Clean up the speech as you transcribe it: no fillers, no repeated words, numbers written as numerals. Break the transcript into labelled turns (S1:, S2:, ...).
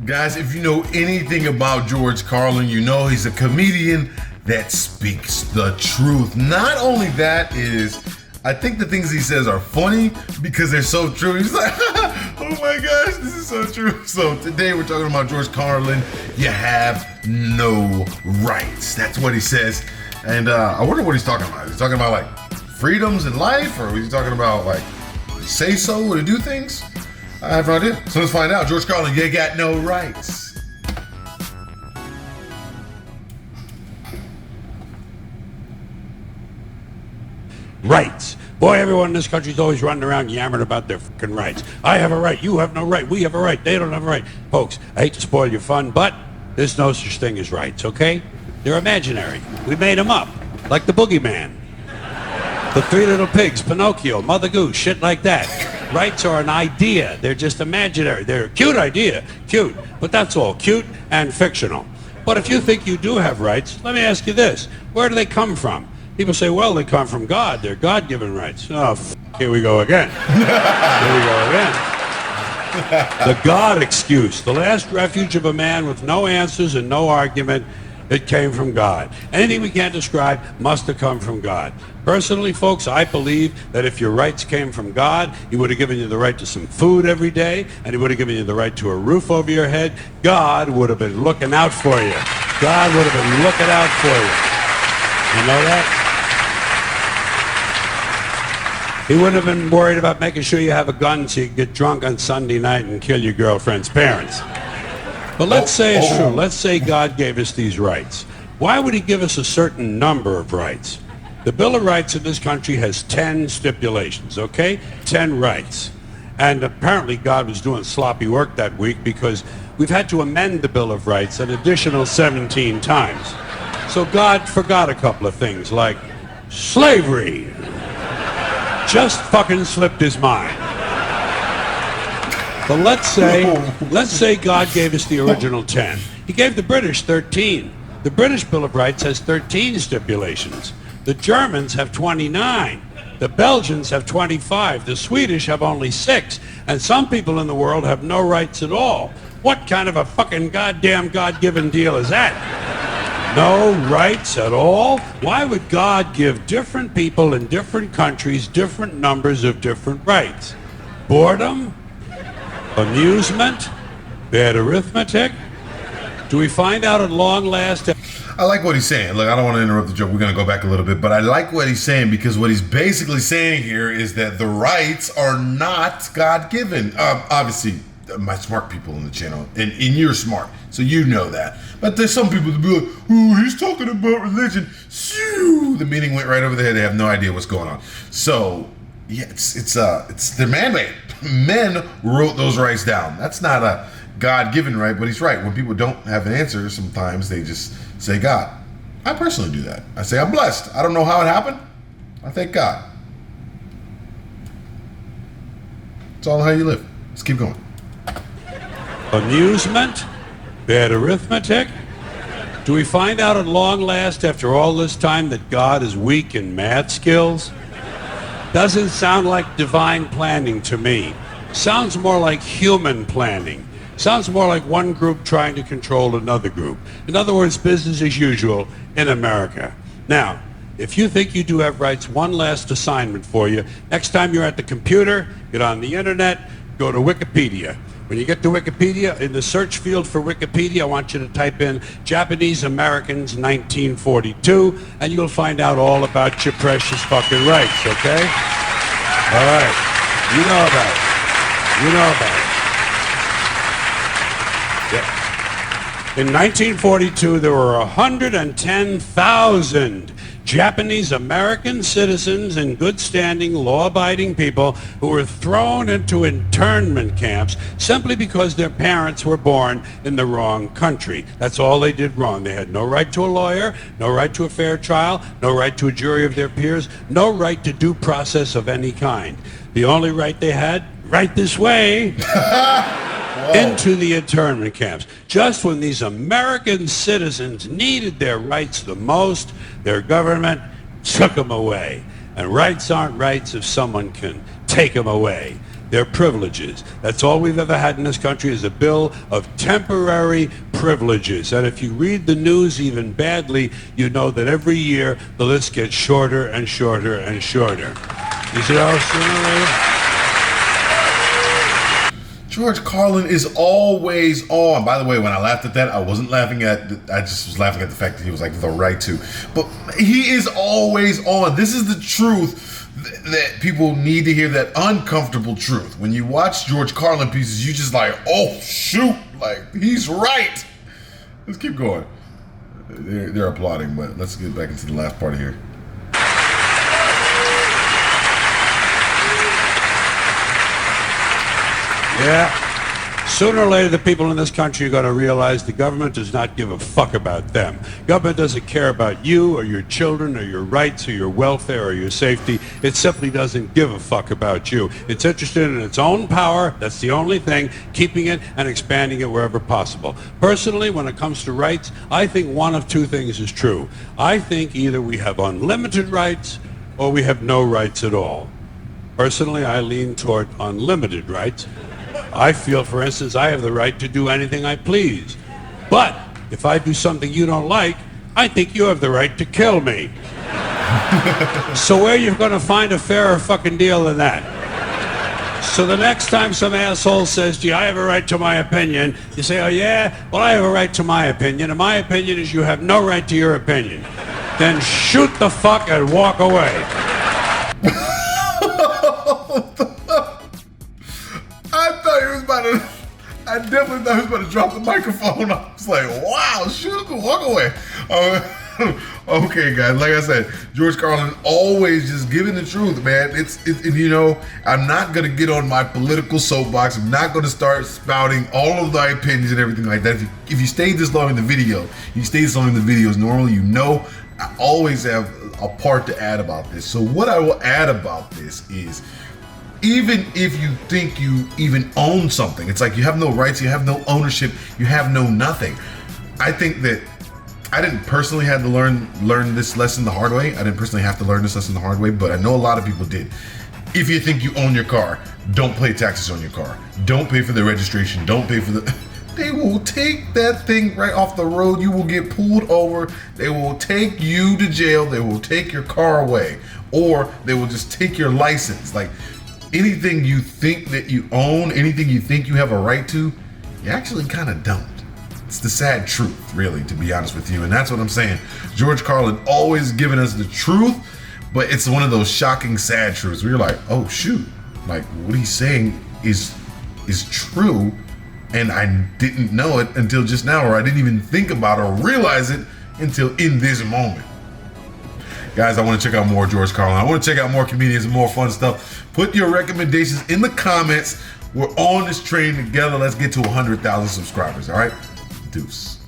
S1: Guys, if you know anything about George Carlin, you know he's a comedian that speaks the truth. Not only that is, I think the things he says are funny because they're so true. He's like, oh my gosh, this is so true. So today we're talking about George Carlin. You have no rights. That's what he says. And I wonder what he's talking about. He's talking about like freedoms in life, or is he talking about like say so to do things? I have no idea. So let's find out. George Carlin, you got no rights.
S2: Rights. Boy, everyone in this country's always running around yammering about their fucking rights. I have a right, you have no right, we have a right, they don't have a right. Folks, I hate to spoil your fun, but there's no such thing as rights, okay? They're imaginary. We made them up, like the boogeyman, the Three Little Pigs, Pinocchio, Mother Goose, shit like that. Rights are an idea. They're just imaginary. They're a cute idea, cute, but that's all, cute and fictional. But if you think you do have rights, let me ask you this. Where do they come from? People say, well, they come from God. They're God-given rights. Oh, here we go again. Here we go again. The God excuse, the last refuge of a man with no answers and no argument. It came from God. Anything we can't describe must have come from God. Personally, folks, I believe that if your rights came from God, he would have given you the right to some food every day, and he would have given you the right to a roof over your head. God would have been looking out for you. God would have been looking out for you. You know that? He wouldn't have been worried about making sure you have a gun so you can get drunk on Sunday night and kill your girlfriend's parents. But let's say it's true. Let's say God gave us these rights. Why would he give us a certain number of rights? The Bill of Rights in this country has 10 stipulations, okay? 10 rights. And apparently God was doing sloppy work that week because we've had to amend the Bill of Rights an additional 17 times. So God forgot a couple of things like slavery. Just fucking slipped his mind. But let's say God gave us the original 10. He gave the British 13. The British Bill of Rights has 13 stipulations. The Germans have 29. The Belgians have 25. The Swedish have only 6. And some people in the world have no rights at all. What kind of a fucking goddamn God-given deal is that? No rights at all? Why would God give different people in different countries different numbers of different rights? Boredom? Amusement? Bad arithmetic? Do we find out at long last?
S1: I like what he's saying. Look, I don't want to interrupt the joke. We're going to go back a little bit, but I like what he's saying because what he's basically saying here is that the rights are not God-given. Obviously, my smart people in the channel, and you're smart, so you know that. But there's some people that be like, oh, he's talking about religion. Shoo! The meaning went right over their head. They have no idea what's going on. So, yeah, it's they're man-made. Men wrote those rights down. That's not a God-given right, but he's right. When people don't have an answer, sometimes they just say God. I personally do that. I say I'm blessed. I don't know how it happened. I thank God. It's all how you live. Let's keep going.
S2: Amusement? Bad arithmetic? Do we find out at long last after all this time that God is weak in math skills? Doesn't sound like divine planning to me. Sounds more like human planning. Sounds more like one group trying to control another group. In other words, business as usual in America. Now, if you think you do have rights, one last assignment for you. Next time you're at the computer, get on the internet, go to Wikipedia. When you get to Wikipedia, in the search field for Wikipedia, I want you to type in Japanese Americans 1942, and you'll find out all about your precious fucking rights, okay? All right. You know about it. You know about it. Yeah. In 1942, there were 110,000 Japanese American citizens in good standing, law-abiding people who were thrown into internment camps simply because their parents were born in the wrong country. That's all they did wrong. They had no right to a lawyer, no right to a fair trial, no right to a jury of their peers, no right to due process of any kind. The only right they had, right this way, into the internment camps. Just when these American citizens needed their rights the most, their government took them away. And rights aren't rights if someone can take them away. They're privileges. That's all we've ever had in this country is a bill of temporary privileges. And if you read the news even badly, you know that every year the list gets shorter and shorter and shorter. You see how sooner or later?
S1: George Carlin is always on. By the way, when I laughed at that, I wasn't laughing at, I just was laughing at the fact that he was like, the right to. But he is always on. This is the truth that people need to hear, that uncomfortable truth. When you watch George Carlin pieces, you just like, oh, shoot, like, he's right. Let's keep going. They're applauding, but let's get back into the last part of here.
S2: Yeah. Sooner or later, the people in this country are going to realize the government does not give a fuck about them. Government doesn't care about you or your children or your rights or your welfare or your safety. It simply doesn't give a fuck about you. It's interested in its own power. That's the only thing, keeping it and expanding it wherever possible. Personally, when it comes to rights, I think one of two things is true. I think either we have unlimited rights or we have no rights at all. Personally, I lean toward unlimited rights. I feel, for instance, I have the right to do anything I please. But if I do something you don't like, I think you have the right to kill me. So where are you going to find a fairer fucking deal than that? So the next time some asshole says, gee, I have a right to my opinion, you say, oh yeah? Well, I have a right to my opinion, and my opinion is you have no right to your opinion. Then shoot the fuck and walk away.
S1: I definitely thought he was about to drop the microphone. I was like, wow, shoot, walk away. Okay, guys, like I said, George Carlin always just giving the truth, man. You know, I'm not going to get on my political soapbox. I'm not going to start spouting all of my opinions and everything like that. If you stayed this long in the video, you stayed this long in the videos, normally you know I always have a part to add about this. So what I will add about this is, even if you think you even own something, it's like you have no rights, you have no ownership, you have no nothing. I think that I didn't personally have to learn this lesson the hard way. I didn't personally have to learn this lesson the hard way, but I know a lot of people did. If you think you own your car, don't pay taxes on your car. Don't pay for the registration. Don't pay for the... They will take that thing right off the road. You will get pulled over. They will take you to jail. They will take your car away. Or they will just take your license. Like, anything you think that you own, anything you think you have a right to, you actually kind of don't. It's the sad truth, really, to be honest with you. And that's what I'm saying. George Carlin always giving us the truth, but it's one of those shocking, sad truths where you're like, oh, shoot. Like, what he's saying is true, and I didn't know it until just now, or I didn't even think about it or realize it until in this moment. Guys, I want to check out more George Carlin. I want to check out more comedians and more fun stuff. Put your recommendations in the comments. We're on this train together. Let's get to 100,000 subscribers, all right? Deuce.